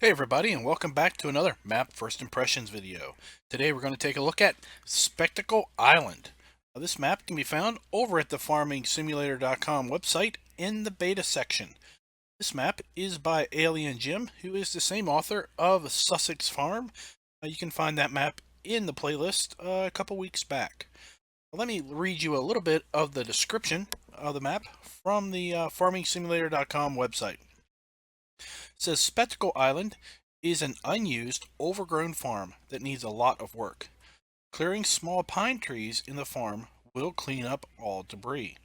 Hey everybody, and welcome back to another Map First Impressions video. Today we're going to take a look at Spectacle Island. This map can be found over at the farmingsimulator.com website in the beta section. This map is by Alien Jim, who is the same author of Sussex Farm. You can find that map in the playlist a couple weeks back. Let me read you a little bit of the description of the map from the farmingsimulator.com website. It says Spectacle Island is an unused, overgrown farm that needs a lot of work. Clearing small pine trees in the farm will clean up all debris.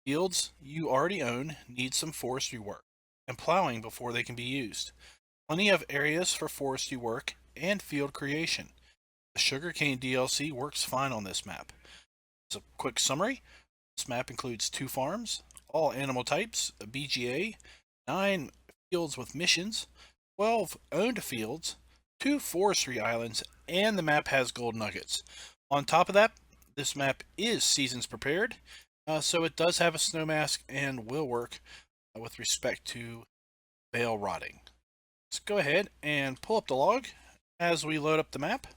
Fields you already own need some forestry work and plowing before they can be used. Plenty of areas for forestry work and field creation. The Sugarcane DLC works fine on this map. As a quick summary, this map includes 2 farms, all animal types, a BGA, 9 fields with missions, 12 owned fields, 2 forestry islands, and the map has gold nuggets. On top of that, this map is seasons prepared, so it does have a snow mask and will work with respect to bale rotting. Let's go ahead and pull up the log as we load up the map.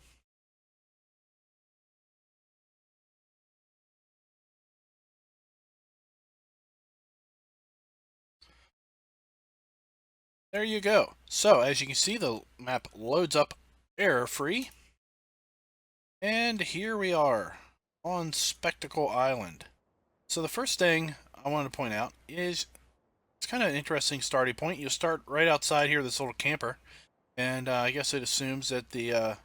There you go. So as you can see, the map loads up error-free. And here we are on Spectacle Island. So the first thing I want to point out is it's kind of an interesting starting point. You start right outside here, this little camper, and I guess it assumes that the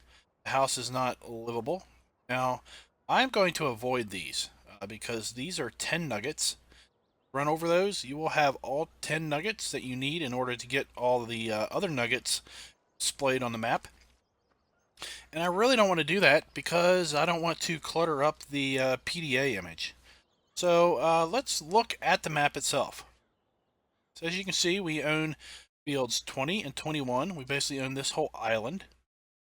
house is not livable. Now, I'm going to avoid these because these are 10 nuggets. Run over those, you will have all 10 nuggets that you need in order to get all the other nuggets displayed on the map. And I really don't want to do that because I don't want to clutter up the PDA image. So let's look at the map itself. So as you can see, we own fields 20 and 21. We basically own this whole island.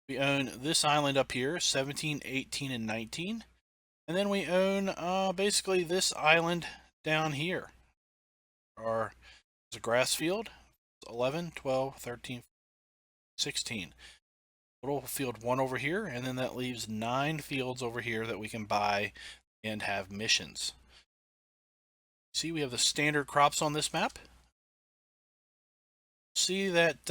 We own this island up here, 17, 18, and 19. And then we own basically this island down here. There's a grass field, 11, 12, 13, 16. Little field 1 over here, and then that leaves 9 fields over here that we can buy and have missions. See, we have the standard crops on this map. See that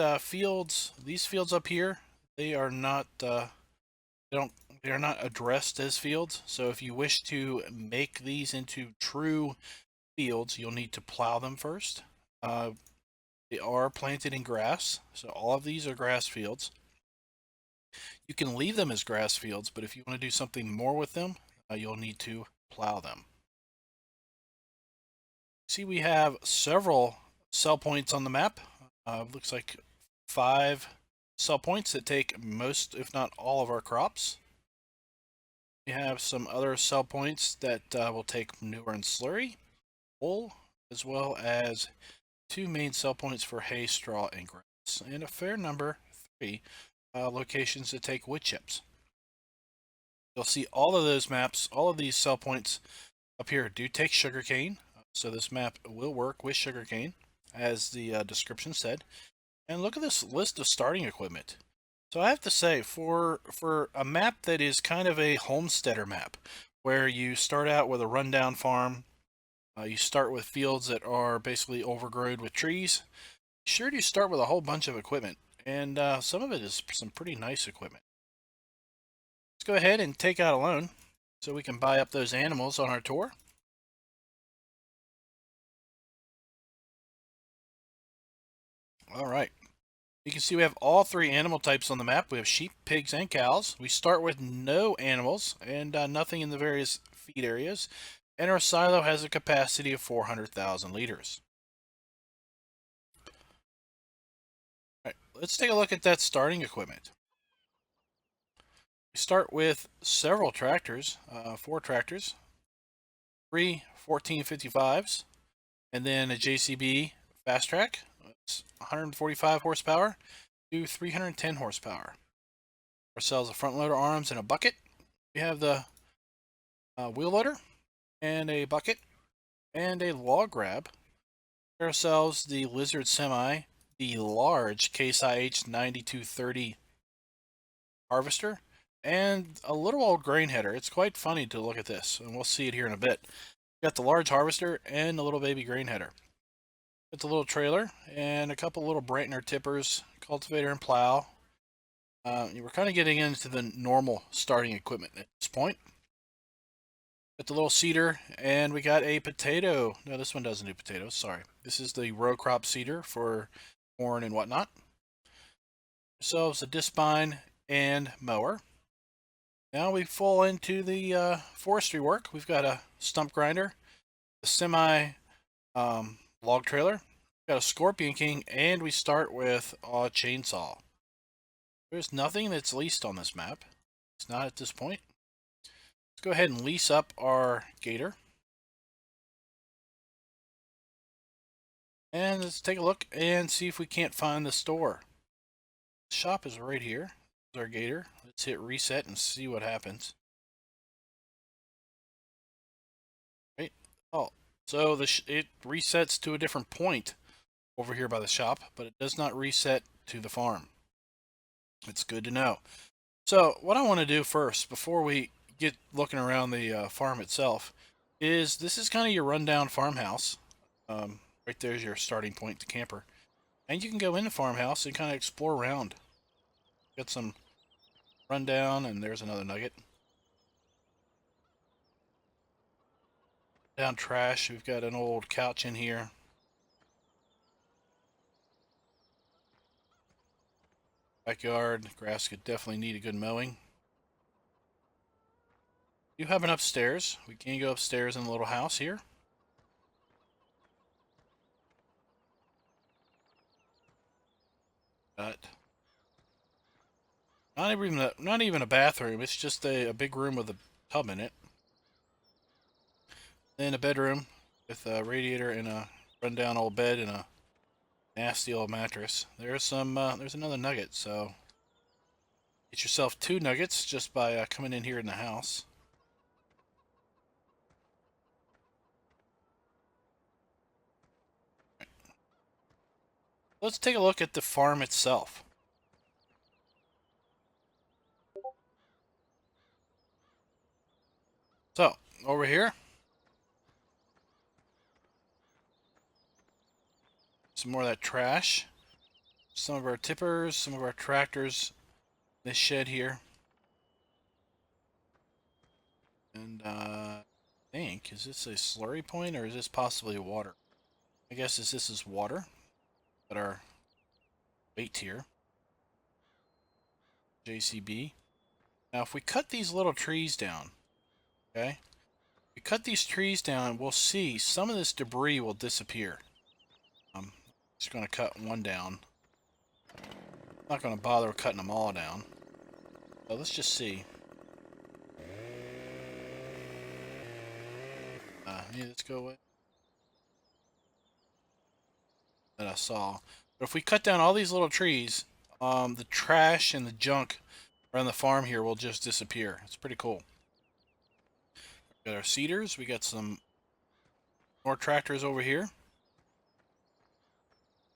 these fields up here, they are not they are not addressed as fields. So if you wish to make these into true fields, you'll need to plow them first. They are planted in grass, so all of these are grass fields. You can leave them as grass fields, but if you want to do something more with them, you'll need to plow them. See, we have several sell points on the map. Looks like 5 sell points that take most, if not all, of our crops. We have some other sell points that will take manure and slurry, wool, as well as 2 main sell points for hay, straw, and grass, and a fair number, 3, locations that take wood chips. You'll see all of those maps, all of these sell points up here do take sugarcane, so this map will work with sugarcane, as the description said. And look at this list of starting equipment. So I have to say, for a map that is kind of a homesteader map, where you start out with a rundown farm, you start with fields that are basically overgrown with trees, sure do start with a whole bunch of equipment, and some of it is some pretty nice equipment. Let's go ahead and take out a loan so we can buy up those animals on our tour. All right. You can see we have all 3 animal types on the map. We have sheep, pigs, and cows. We start with no animals and nothing in the various feed areas. And our silo has a capacity of 400,000 liters. All right, let's take a look at that starting equipment. We start with several tractors, 4 tractors, 3 1455s, and then a JCB Fast Track. It's 145 horsepower to 310 horsepower. Ourselves a front loader arms and a bucket. We have the wheel loader and a bucket and a log grab. Ourselves the Lizard Semi the large Case IH 9230 harvester and a little old grain header. It's quite funny to look at this, and we'll see it here in a bit. Got the large harvester and the little baby grain header. It's a little trailer and a couple little Brantner tippers, cultivator and plow. We're kind of getting into the normal starting equipment at this point. Got the little seeder, and we got a potato. No, this one doesn't do potatoes, sorry. This is the row crop seeder for corn and whatnot. Ourselves a discbine and mower. Now we fall into the forestry work. We've got a stump grinder, a semi log trailer, got a Scorpion King, and we start with a chainsaw. There's nothing that's leased on this map. It's not at this point. Let's go ahead and lease up our gator. And let's take a look and see if we can't find the store. The shop is right here. There's our gator. Let's hit reset and see what happens. Right. Oh, so it resets to a different point over here by the shop, but it does not reset to the farm. It's good to know. So what I want to do first, before we get looking around the farm itself, is this is kind of your rundown farmhouse. Right there's your starting point to camper. And you can go in the farmhouse and kind of explore around. Got some rundown, and there's another nugget. Down trash, we've got an old couch in here. Backyard, grass could definitely need a good mowing. You have an upstairs. We can go upstairs in the little house here. But not even a bathroom. It's just a big room with a tub in it. Then a bedroom with a radiator and a rundown old bed and a nasty old mattress. There's another nugget. So get yourself 2 nuggets just by coming in here in the house. Let's take a look at the farm itself. So over here, some more of that trash. Some of our tippers, some of our tractors. This shed here. And I think, is this a slurry point or is this possibly water? I guess this is water. Got our weight here. JCB. Now if we cut these little trees down, okay? We cut these trees down, we'll see some of this debris will disappear. I'm just going to cut one down. I'm not going to bother cutting them all down. So let's just see. Yeah, let's go away. That I saw. But if we cut down all these little trees, the trash and the junk around the farm here will just disappear. It's pretty cool. We got our seeders. We got some more tractors over here.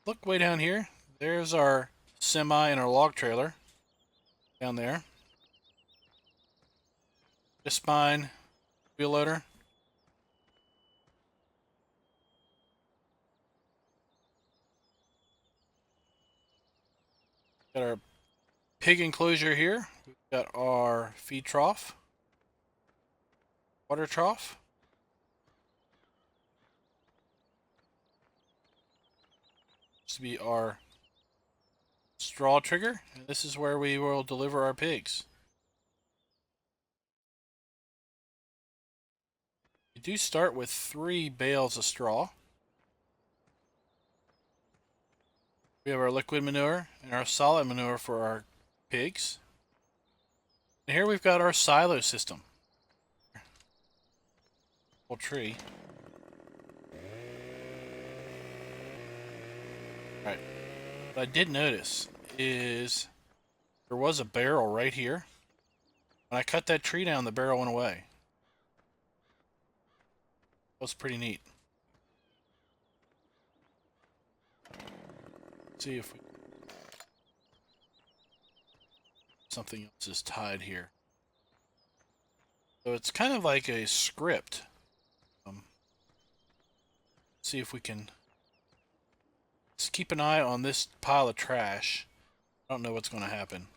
Look way down here. There's our semi and our log trailer down there. This spine wheel loader. Got our pig enclosure here. We've got our feed trough, water trough. This to be our straw trigger, and this is where we will deliver our pigs. We do start with 3 bales of straw. We have our liquid manure and our solid manure for our pigs. And here we've got our silo system. Whole tree. Alright. What I did notice is there was a barrel right here. When I cut that tree down, the barrel went away. That was pretty neat. see if something else is tied here. So it's kind of like a script. See if we can just keep an eye on this pile of trash. I don't know what's going to happen.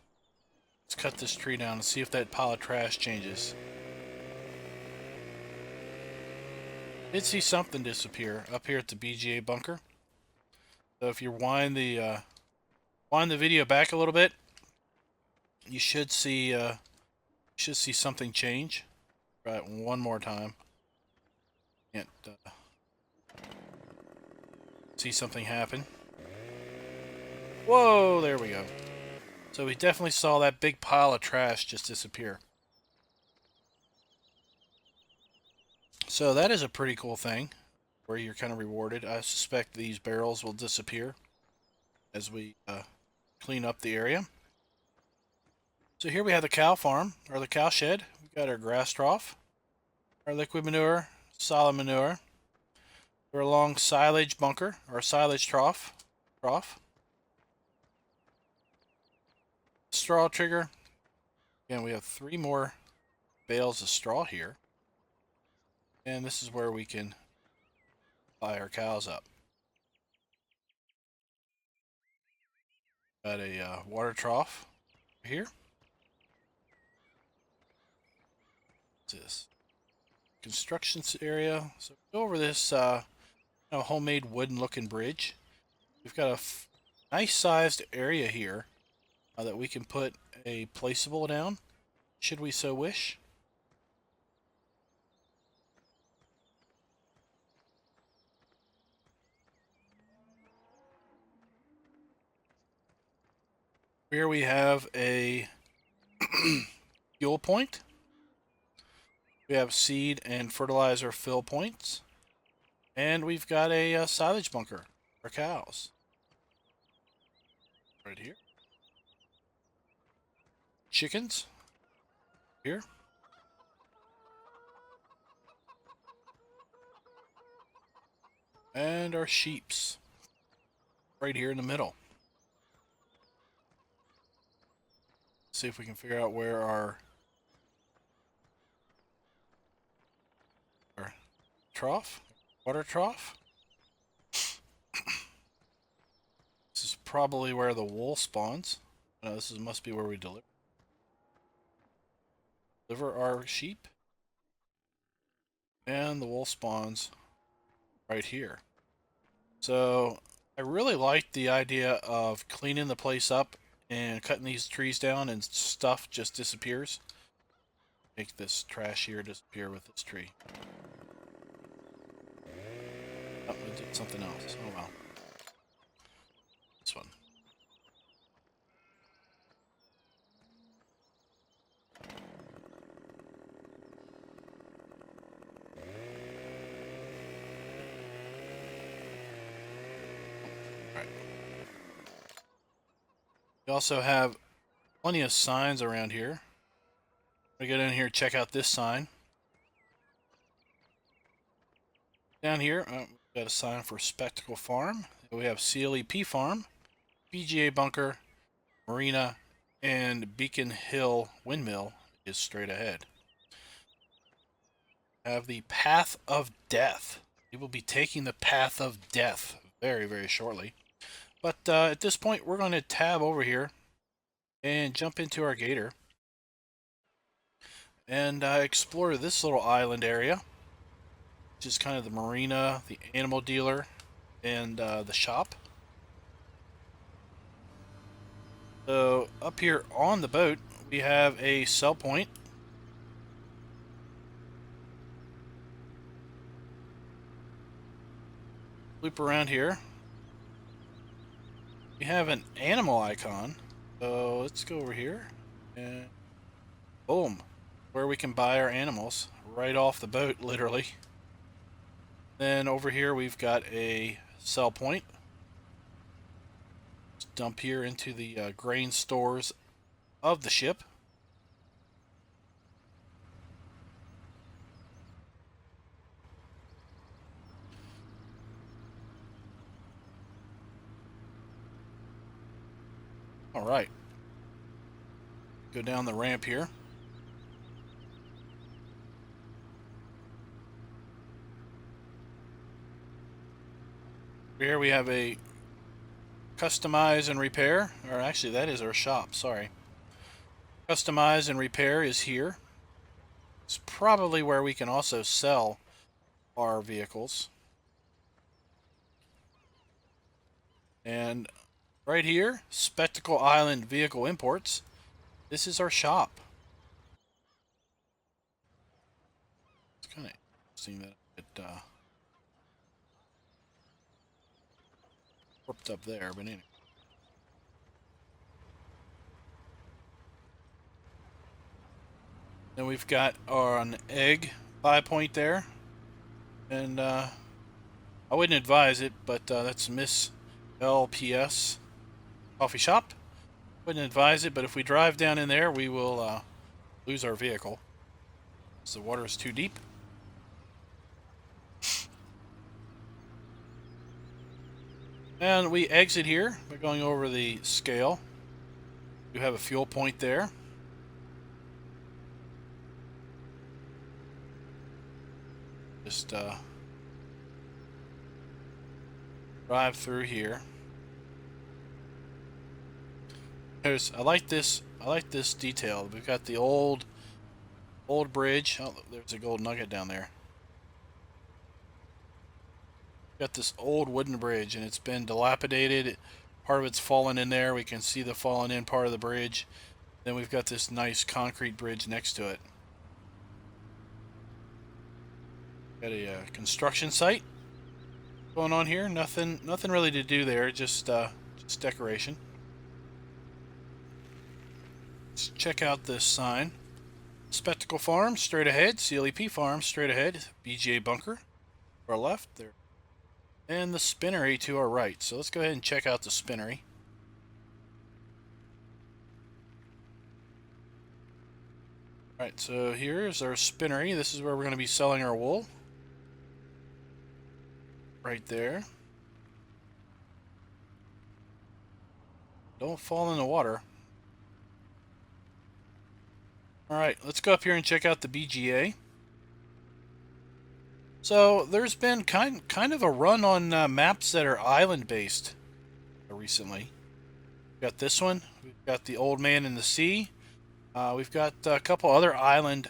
Let's cut this tree down and see if that pile of trash changes. Did see something disappear up here at the BGA bunker. So if you wind the video back a little bit, you should see something change. Try it one more time. Can't see something happen. Whoa, there we go. So we definitely saw that big pile of trash just disappear. So that is a pretty cool thing, where you're kind of rewarded. I suspect these barrels will disappear as we clean up the area. So here we have the cow farm, or the cow shed. We've got our grass trough, our liquid manure, solid manure. We're along silage bunker, or silage trough. Straw trigger. Again, we have 3 more bales of straw here. And this is where we can buy our cows up. Got a water trough here. What's this? Construction area. So go over this homemade wooden looking bridge. We've got a nice sized area here that we can put a placeable down, should we so wish. Here we have a fuel point. We have seed and fertilizer fill points. And we've got a silage bunker for cows. Right here. Chickens. Here. And our sheeps. Right here in the middle. See if we can figure out where our trough, water trough. This is probably where the wool spawns. No, this must be where we deliver our sheep. And the wool spawns right here. So I really like the idea of cleaning the place up and cutting these trees down, and stuff just disappears. Make this trash here disappear with this tree. Oh, I did something else. Oh well. This one. Alright. We also have plenty of signs around here. We get in here, check out this sign. Down here, we've got a sign for Spectacle Farm. We have Sealy P Farm, BGA Bunker, Marina, and Beacon Hill Windmill is straight ahead. Have the Path of Death. We will be taking the Path of Death very, very shortly. But at this point, we're going to tab over here and jump into our gator and explore this little island area, which is kind of the marina, the animal dealer, and the shop. So up here on the boat, we have a sell point. Loop around here. We have an animal icon. So let's go over here and boom, where we can buy our animals right off the boat, literally. Then over here we've got a sell point. Let's dump here into the grain stores of the ship. All right. Go down the ramp here. Here we have a customize and repair, or actually that is our shop, sorry. Customize and repair is here. It's probably where we can also sell our vehicles. And right here, Spectacle Island Vehicle Imports. This is our shop. It's kind of interesting that it warped up there, but anyway. Then we've got an egg buy point there. And I wouldn't advise it, but that's Miss LPS Coffee Shop. Wouldn't advise it, but if we drive down in there, we will lose our vehicle. So the water is too deep. And we exit here by going over the scale. You have a fuel point there. Just drive through here. I like this detail. We've got the old bridge. Oh, there's a gold nugget down there. Got this old wooden bridge, and it's been dilapidated. Part of it's fallen in there. We can see the fallen in part of the bridge. Then we've got this nice concrete bridge next to it. Got a construction site going on here. Nothing really to do there. Just decoration. Let's check out this sign. Spectacle Farm straight ahead. Sealy P Farm straight ahead. BGA bunker to our left there. And the spinnery to our right. So let's go ahead and check out the spinnery. Alright, so here's our spinnery. This is where we're going to be selling our wool. Right there. Don't fall in the water. Alright, let's go up here and check out the BGA. So there's been kind of a run on maps that are island based recently. We've got this one. We've got the Old Man in the Sea. We've got a couple other island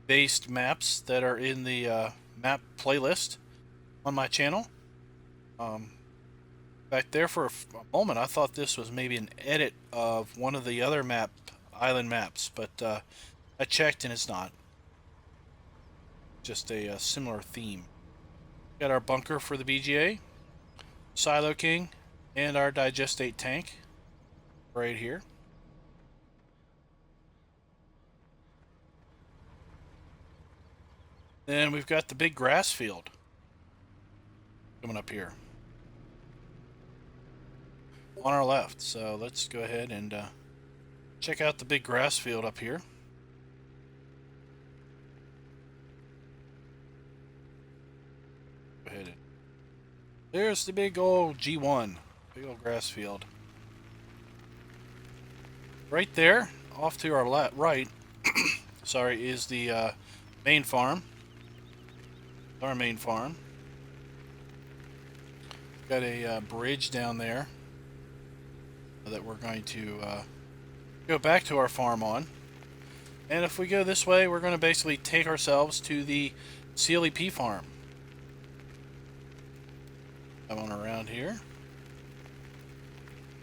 based maps that are in the map playlist on my channel. Back there for a moment I thought this was maybe an edit of one of the other island maps, but I checked and it's not. Just a similar theme. Got our bunker for the BGA, Silo King, and our digestate tank right here. Then we've got the big grass field coming up here on our left. So let's go ahead and check out the big grass field up here. Go ahead and there's the big old G1, big old grass field. Right there, off to our right, sorry, is the main farm. Our main farm. Got a bridge down there that we're going to go back to our farm on. And if we go this way, we're going to basically take ourselves to the Sealy P farm. Come on around here.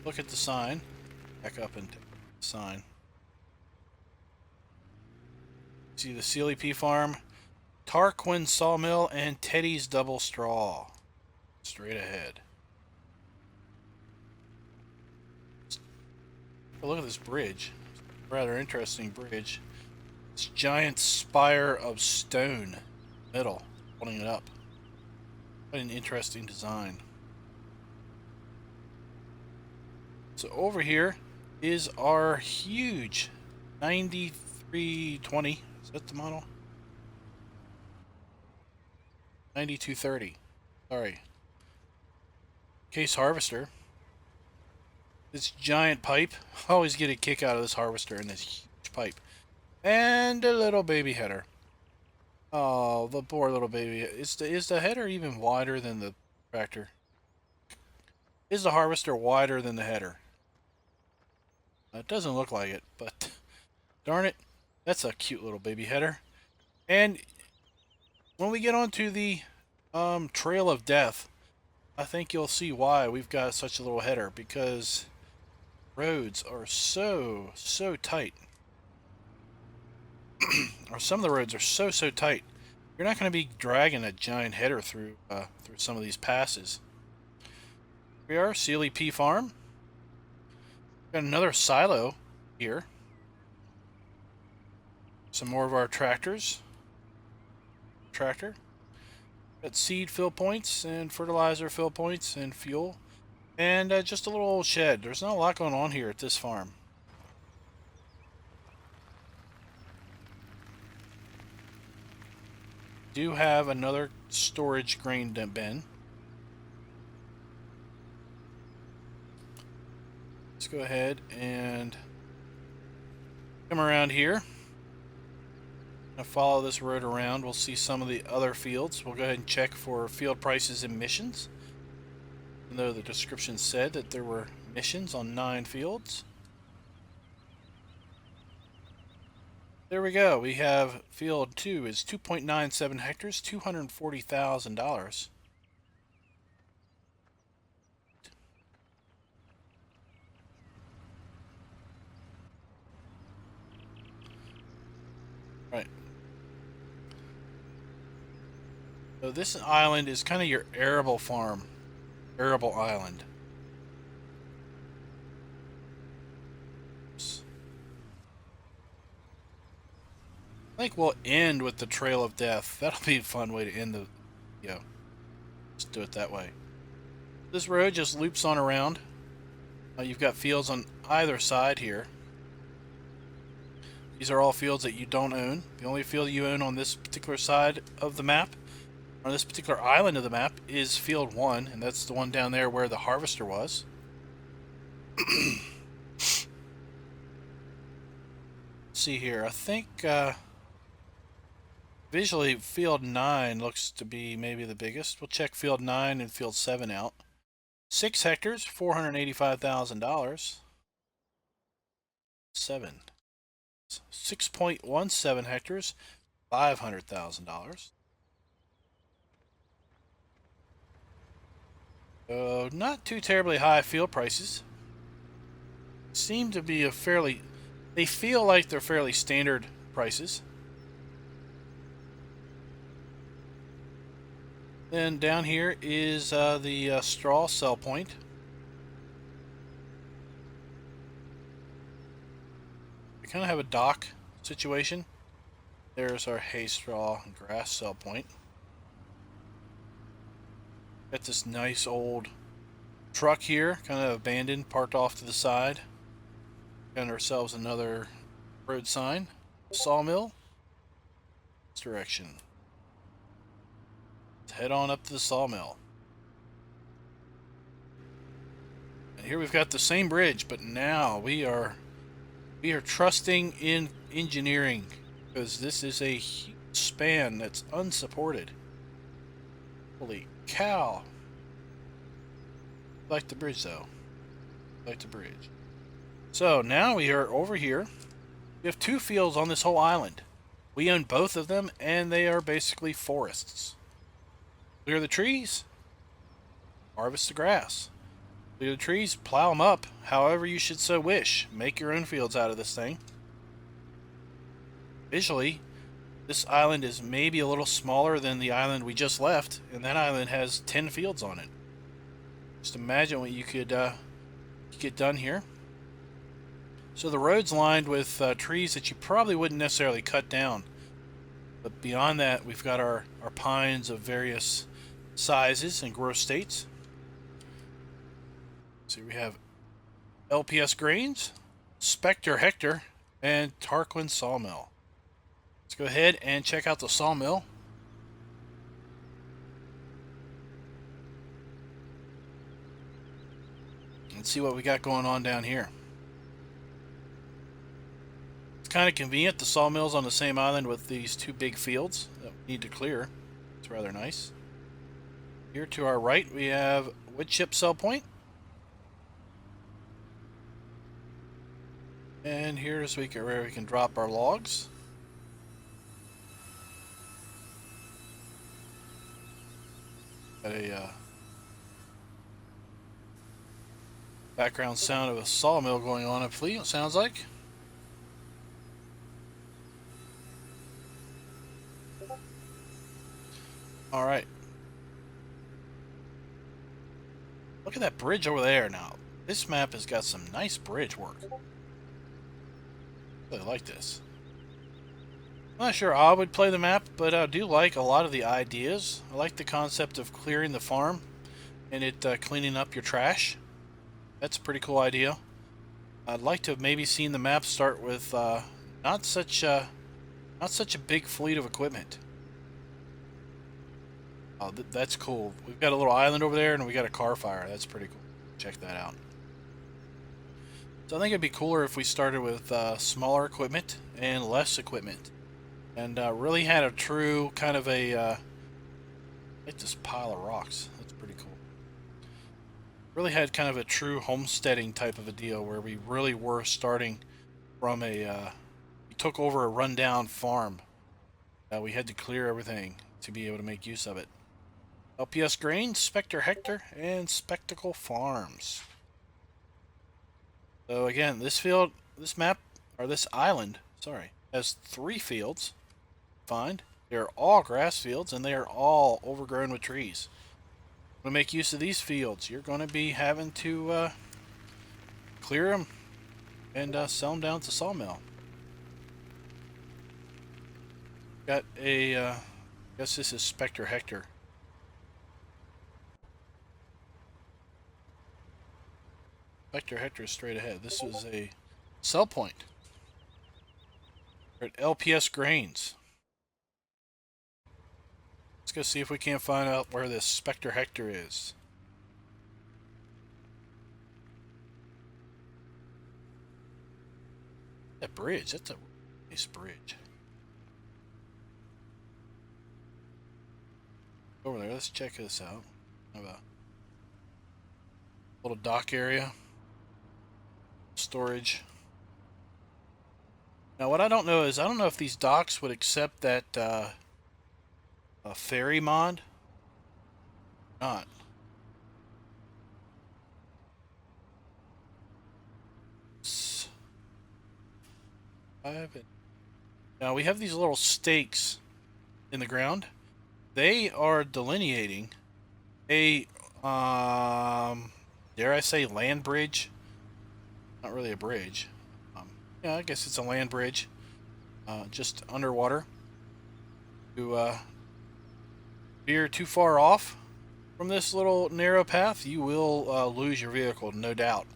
Look at the sign. Back up and take the sign. See the Sealy P farm, Tarquin Sawmill, and Teddy's Double Straw. Straight ahead. Oh, look at this bridge. Rather interesting bridge. This giant spire of stone middle, holding it up. What an interesting design. So over here is our huge 9320. Is that the model? 9230. Sorry. Case harvester. This giant pipe. I always get a kick out of this harvester and this huge pipe. And a little baby header. Oh, the poor little baby. Is the header even wider than the tractor? Is the harvester wider than the header? It doesn't look like it, but darn it, that's a cute little baby header. And when we get onto the trail of death, I think you'll see why we've got such a little header, because roads are so tight. Or some of the roads are so tight. You're not going to be dragging a giant header through some of these passes. Here we are, Sealy P farm. Got another silo here. Some more of our tractors. Tractor. Got seed fill points and fertilizer fill points and fuel. And just a little old shed. There's not a lot going on here at this farm. Do have another storage grain bin. Let's go ahead and come around here. Follow this road around. We'll see some of the other fields. We'll go ahead and check for field prices and missions. Even though the description said that there were missions on 9 fields. There we go. We have field 2 is 2.97 hectares, $240,000. Right. So this island is kind of your arable farm. Arable island. I think we'll end with the Trail of Death. That'll be a fun way to end the video. Let's do it that way. This road just loops on around. You've got fields on either side here. These are all fields that you don't own. The only field you own on this particular side of the map, on this particular island of the map, is field 1, and that's the one down there where the harvester was. Let's see here. I think visually field 9 looks to be maybe the biggest. We'll check field 9 and field 7 out. 6 hectares, $485,000. 7. 6.17 hectares, $500,000. So not too terribly high field prices. Seem to be they feel like they're fairly standard prices. Then down here is the straw sell point. We kind of have a dock situation. There's our hay, straw, and grass sell point. Got this nice old truck here, kind of abandoned, parked off to the side. Got ourselves another road sign. Sawmill. This direction. Let's head on up to the sawmill. And here we've got the same bridge, but now we are trusting in engineering, because this is a huge span that's unsupported. Holy cow. Like the bridge though. Like the bridge. So now we are over here. We have 2 fields on this whole island. We own both of them, and they are basically forests. Clear the trees, harvest the grass. Clear the trees, plow them up, however you should so wish. Make your own fields out of this thing. Visually, this island is maybe a little smaller than the island we just left, and that island has 10 fields on it. Just imagine what you could get done here. So the road's lined with trees that you probably wouldn't necessarily cut down. But beyond that, we've got our pines of various sizes and growth states. So we have LPS Grains, Spectre Hector, and Tarquin Sawmill. Let's go ahead and check out the sawmill. and see what we got going on down here. It's kind of convenient. The sawmill's on the same island with these two big fields that we need to clear. It's rather nice. Here to our right, we have wood chip sell point. And here's where we can drop our logs. Got a background sound of a sawmill going on up fleet, it sounds like. Alright. Look at that bridge over there now. This map has got some nice bridge work. Really like this. I'm not sure how I would play the map, but I do like a lot of the ideas. I like the concept of clearing the farm and it cleaning up your trash. That's a pretty cool idea. I'd like to have maybe seen the map start with not such a big fleet of equipment. Oh, that's cool. We've got a little island over there and we got a car fire. That's pretty cool. Check that out. So I think it'd be cooler if we started with smaller equipment and less equipment. And really had a true kind of a... like this pile of rocks. That's pretty cool. Really had kind of a true homesteading type of a deal where we really were starting from a... we took over a rundown farm. We had to clear everything to be able to make use of it. LPS Grain, Spectre Hector, and Spectacle Farms. So again, this map, or this island, sorry, has 3 fields. Find. They're all grass fields, and they are all overgrown with trees. To make use of these fields, you're going to be having to clear them and sell them down to Sawmill. Got a, I guess this is Spectre Hector. Spectre Hector is straight ahead. This is a sell point. We're at LPS Grains. Let's go see if we can't find out where this Spectre Hector is. That bridge, that's a nice bridge. Over there, let's check this out. Have a little dock area. Storage. Now what I don't know is, I don't know if these docks would accept that a ferry mod or not. Now we have these little stakes in the ground. They are delineating a dare I say land bridge. Not really a bridge. Yeah, I guess it's a land bridge. Just underwater. If you're too far off from this little narrow path, you will lose your vehicle, no doubt.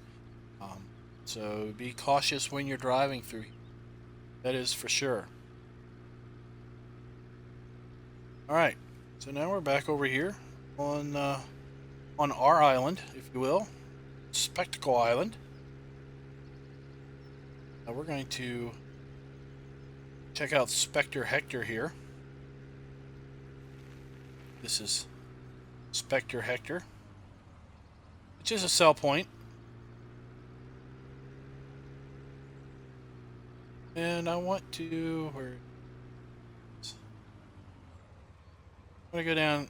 So be cautious when you're driving through. That is for sure. Alright, so now we're back over here on our island, if you will. Spectacle Island. Now we're going to check out Spectre Hector here. This is Spectre Hector, which is a sell point. And I want to... where... I'm going to go down...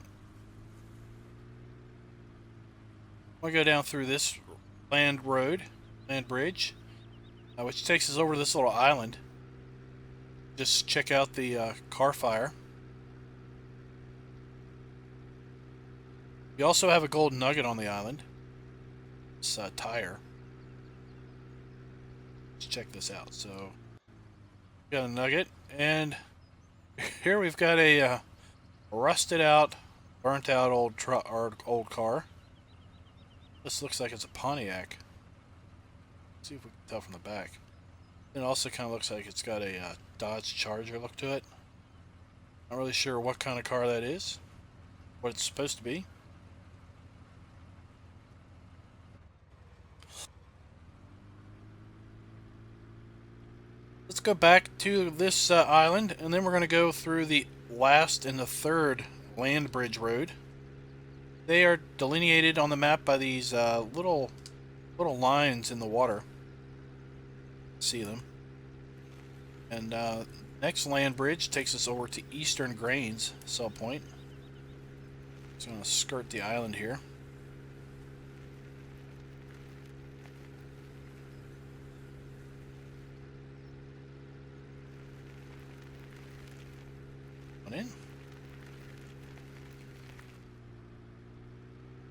I want to go down through this land bridge, which takes us over to this little island. Just check out the car fire. We also have a gold nugget on the island. It's a tire. Let's check this out. So, we got a nugget, and here we've got a rusted out, burnt out old car. This looks like it's a Pontiac. Let's see if we can tell from the back. It also kind of looks like it's got a Dodge Charger look to it. Not really sure what kind of car that is, what it's supposed to be. go back to this island, and then we're going to go through the last and the third land bridge road. They are delineated on the map by these little lines in the water. See them. And next land bridge takes us over to Eastern Grains sell point. Just going to skirt the island here. On in.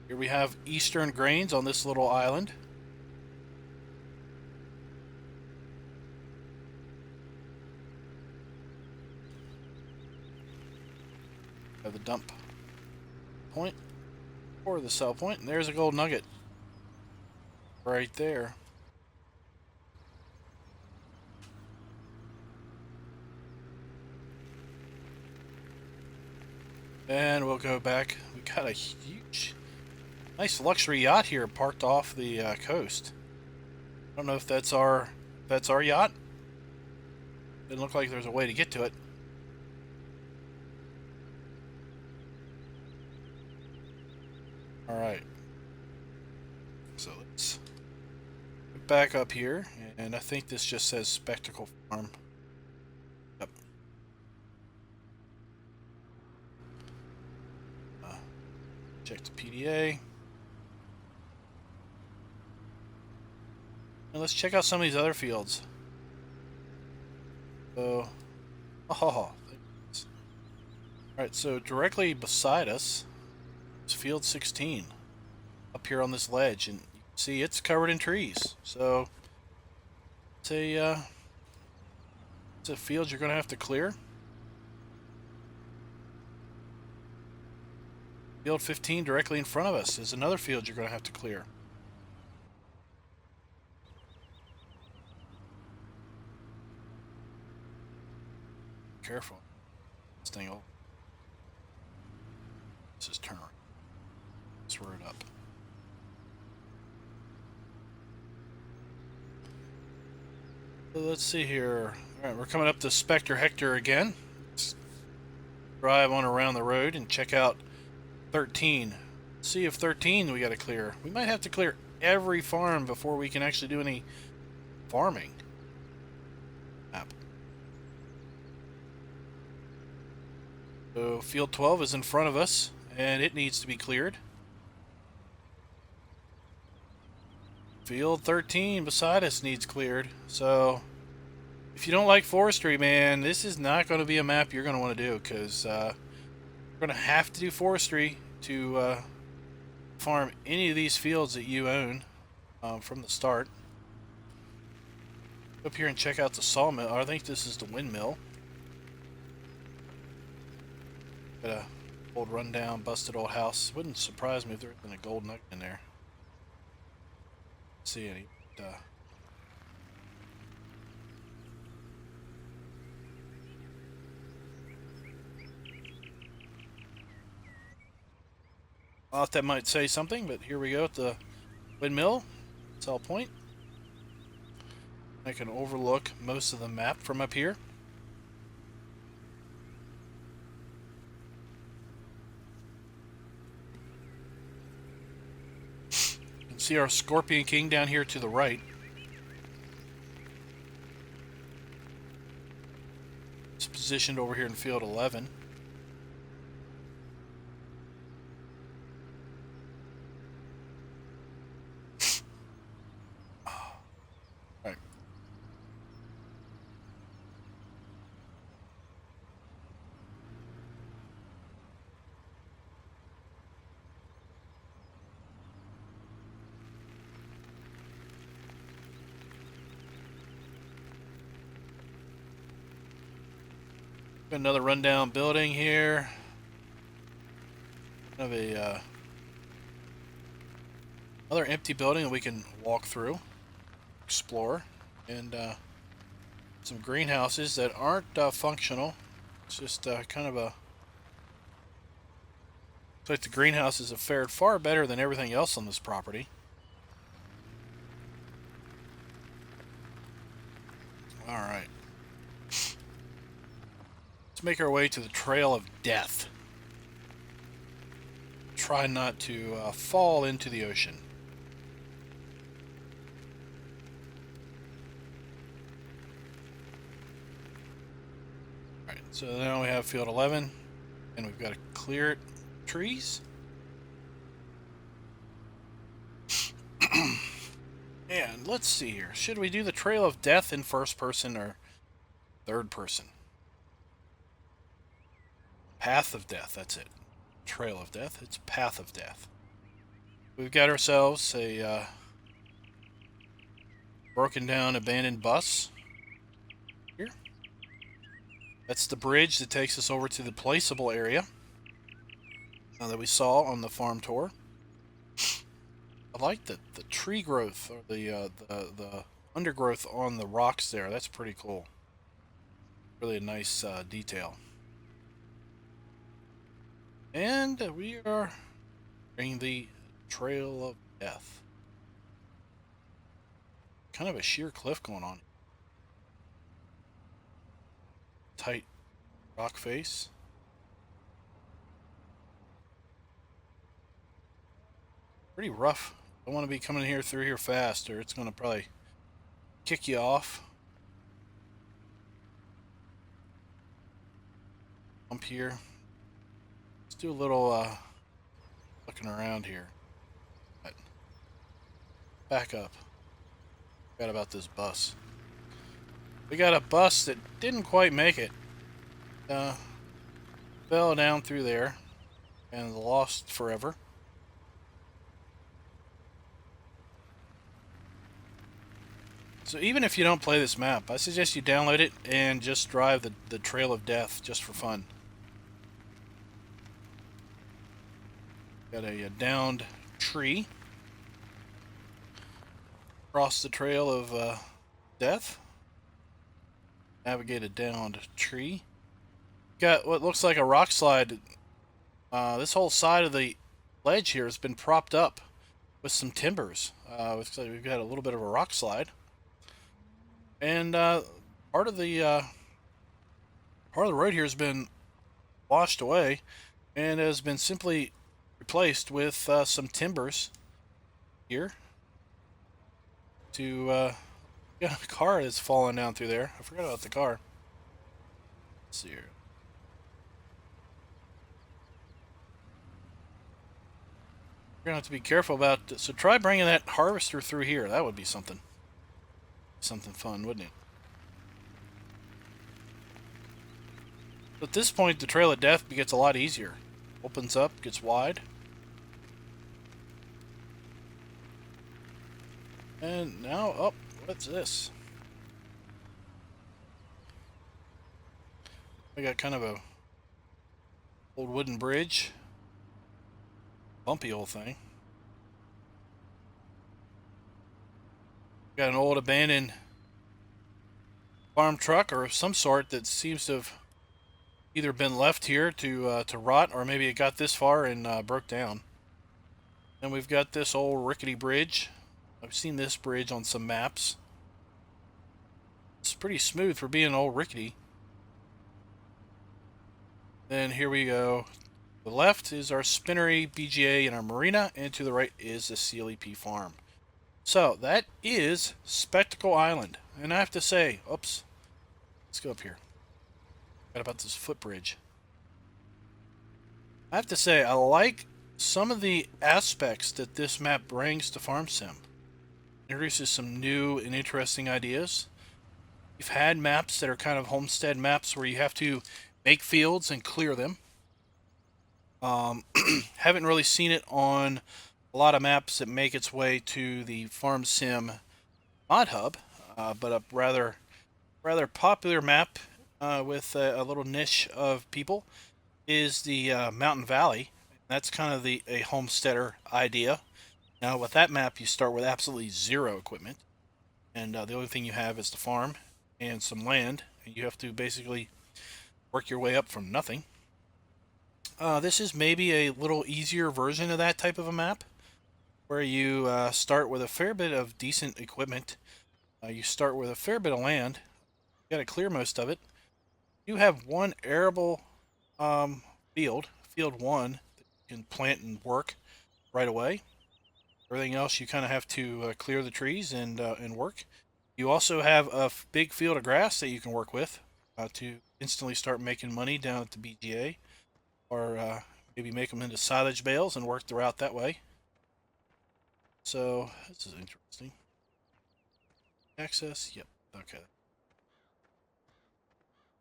Here we have Eastern Grains on this little island. Have the dump point or the sell point, and there's a gold nugget right there. And we'll go back. We got a huge, nice luxury yacht here parked off the coast. I don't know if that's our yacht. Didn't look like there's a way to get to it. All right. So let's get back up here, and I think this just says Spectacle Farm. Yep. Check the PDA. And let's check out some of these other fields. So, alright, so directly beside us is field 16 up here on this ledge, and you can see it's covered in trees. So it's a field you're going to have to clear. Field 15 directly in front of us is another field you're going to have to clear. Careful. This thing will. Let's just turn around. Let's road up. So let's see here. Alright, we're coming up to Spectre Hector again. Let's drive on around the road and check out 13. Let's see if 13 we got to clear. We might have to clear every farm before we can actually do any farming. Map. So field 12 is in front of us, and it needs to be cleared. Field 13 beside us needs cleared. So if you don't like forestry, man, this is not going to be a map you're going to want to do, because you're going to have to do forestry to farm any of these fields that you own from the start. Up here and check out the sawmill. I think this is the windmill. Got a old rundown, busted old house. Wouldn't surprise me if there wasn't a gold nugget in there. See any? I thought that might say something, but here we go at the windmill. Sell point. I can overlook most of the map from up here. You can see our Scorpion King down here to the right. It's positioned over here in field 11. Another rundown building here. Kind of a another empty building that we can walk through, explore, and some greenhouses that aren't functional. It's just kind of a. Looks like the greenhouses have fared far better than everything else on this property. All right. make our way to the Trail of Death. Try not to fall into the ocean. Alright, so now we have field 11, and we've got to clear trees. And let's see here. Should we do the Trail of Death in first person or third person? Path of Death, that's it. Trail of Death, it's Path of Death. We've got ourselves a broken down abandoned bus here. That's the bridge that takes us over to the placeable area that we saw on the farm tour. I like the tree growth, or the undergrowth on the rocks there. That's pretty cool. Really a nice detail. And we are in the Trail of Death. Kind of a sheer cliff going on. Tight rock face. Pretty rough. Don't want to be coming here through here fast, or it's going to probably kick you off. Up here. Let's do a little looking around here. Back up. Forgot about this bus. We got a bus that didn't quite make it. Fell down through there and lost forever. So even if you don't play this map, I suggest you download it and just drive the Trail of Death just for fun. Got a downed tree. Cross the Trail of Death. Navigate a downed tree. Got what looks like a rock slide. This whole side of the ledge here has been propped up with some timbers. We've got a little bit of a rock slide. And part of the road here has been washed away and has been simply replaced with some timbers here. Got a car that's fallen down through there. I forgot about the car. Let's see here. You're gonna have to be careful about this. So try bringing that harvester through here. That would be something fun, wouldn't it? At this point, the Trail of Death gets a lot easier. Opens up, gets wide. And now, oh, what's this? We got kind of a old wooden bridge. Bumpy old thing. Got an old abandoned farm truck or some sort that seems to have either been left here to rot, or maybe it got this far and broke down. And we've got this old rickety bridge. I've seen this bridge on some maps. It's pretty smooth for being old rickety. Then here we go. To the left is our spinnery, BGA, and our Marina, and to the right is the Sealy P farm. So that is Spectacle Island. And I have to say, oops, let's go up here. Forgot about this footbridge. I have to say, I like some of the aspects that this map brings to Farm Sim. Introduces some new and interesting ideas. You've had maps that are kind of homestead maps where you have to make fields and clear them. Haven't really seen it on a lot of maps that make its way to the Farm Sim mod hub, but a rather popular map with a little niche of people is the Mountain Valley. That's kind of a homesteader idea. Now with that map you start with absolutely zero equipment, and the only thing you have is the farm and some land, and you have to basically work your way up from nothing. This is maybe a little easier version of that type of a map, where you start with a fair bit of decent equipment. You start with a fair bit of land. You got to clear most of it, You have one arable field, field one, that you can plant and work right away. Everything else you kind of have to clear the trees and work. You also have a big field of grass that you can work with to instantly start making money down at the BGA, or maybe make them into silage bales and work the route that way. So this is interesting. Access, yep, okay.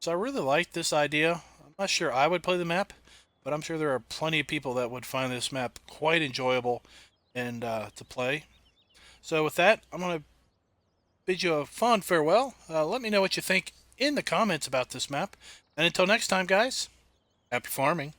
So I really like this idea. I'm not sure I would play the map, but I'm sure there are plenty of people that would find this map quite enjoyable and to play. So with that, I'm going to bid you a fond farewell. Let me know what you think in the comments about this map. And until next time, guys, happy farming.